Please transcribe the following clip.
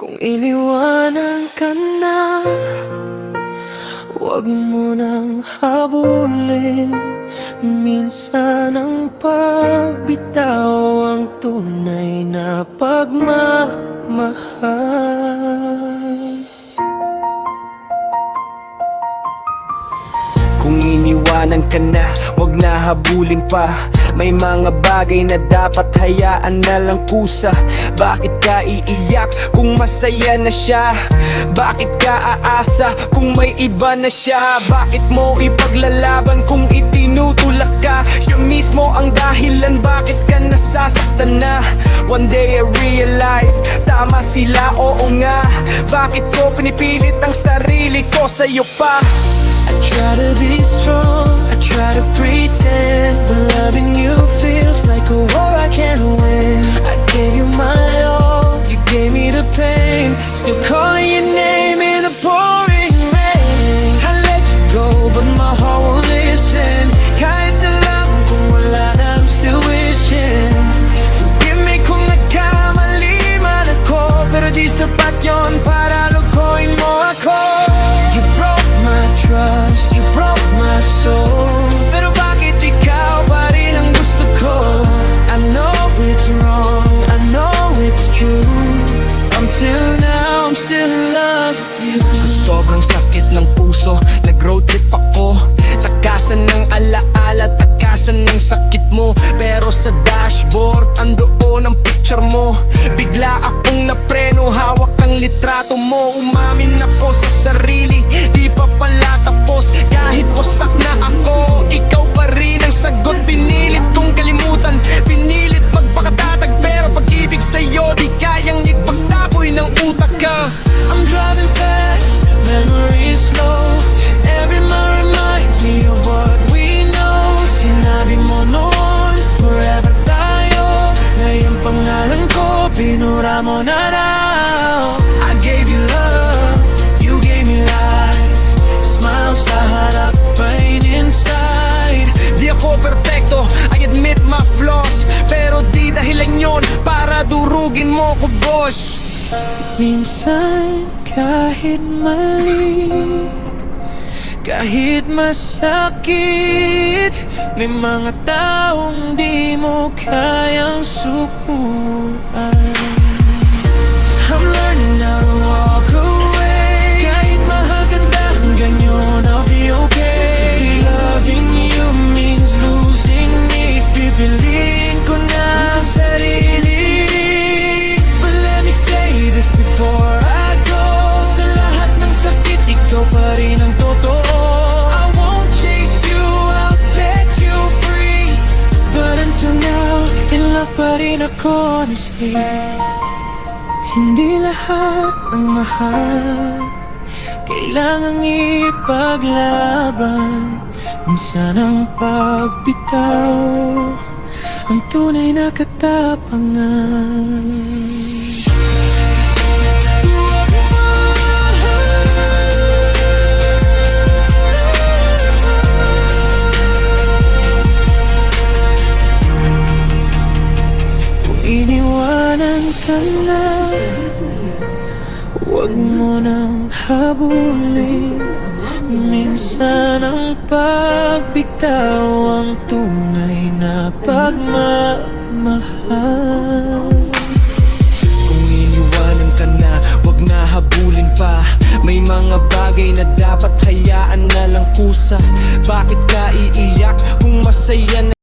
Kung iniwanan ka na, huwag mo nang habulin. Minsan ang pagbitaw ang tunay na pagmamahal. Kung iniwanan ka na, wag na habulin pa. May mga bagay na dapat hayaan na lang kusa. Bakit ka iiyak kung masaya na siya? Bakit ka aasa kung may iba na siya? Bakit mo ipaglalaban kung itinutulak ka? Siya mismo ang dahilan bakit ka nasasaktan na. One day I realize, tama sila, oo nga. Bakit ko pinipilit ang sarili ko sa'yo pa? I try to be strong, I try to pretend, but loving you feels like a war I can't win. I gave you my all, you gave me the pain, still calling your name in the pouring rain. I let you go, but my heart won't listen. Kahit alam kung wala na, I'm still wishing. Forgive me kung nagkamali man ako, pero di sapat yun para lukuhin mo ako. You broke my trust, you broke my soul, pero bakit ikaw pa rin ang gusto ko? I know it's wrong, I know it's true. Until now, I'm still in love with you. Sa sobrang sakit ng puso, nag-road trip ako. Takasan ng alaala, takasan ng sakit mo. Pero sa dashboard, andoon ang picture mo. Bigla akong napreno, hawak ang litrato mo. Umamin ako sa sarili, di pa pala tapos. Kahit wasak na ako, ikaw pa rin ang sagot. Pinilit kong kalimutan, pinilit magpakatatag, pero pag-ibig sa'yo di kayang ipagtaboy ng utak ka. I'm driving fast, memory slow. Every mile reminds me of what we know. Sinabi mo noon, forever tayo. Ngayon pangalan ko, binura mo na raw. I gave you love, you gave me lies. Smile sa harap, pain inside. Di ako perfecto, I admit my flaws, pero di dahilan yon para durugin mo ko, boss. Minsan kahit mali, kahit masakit, may mga taong di mo kayang sukuan. I'm learning how to walk away. Kahit mahaganda hanggang yun, I'll be okay. Loving you means losing me. Pipiliin ko na ang sarili. But let me say this before I go. Sa lahat ng sakit, ikaw pa rin ang totoo. I won't chase you, I'll set you free. But until now, in love pa rin ako, honestly. Hindi lahat ng mahal kailangang ipaglaban. Minsan ang pagbitaw ang tunay na katapangan. Kung iniwanan ka na, huwag mo nang habulin. Minsan ang pagbitaw ang tunay na pagmamahal. Kung iniwanan ka na, wag na habulin pa. May mga bagay na dapat hayaan na lang kusa. Bakit ka iiyak kung masaya na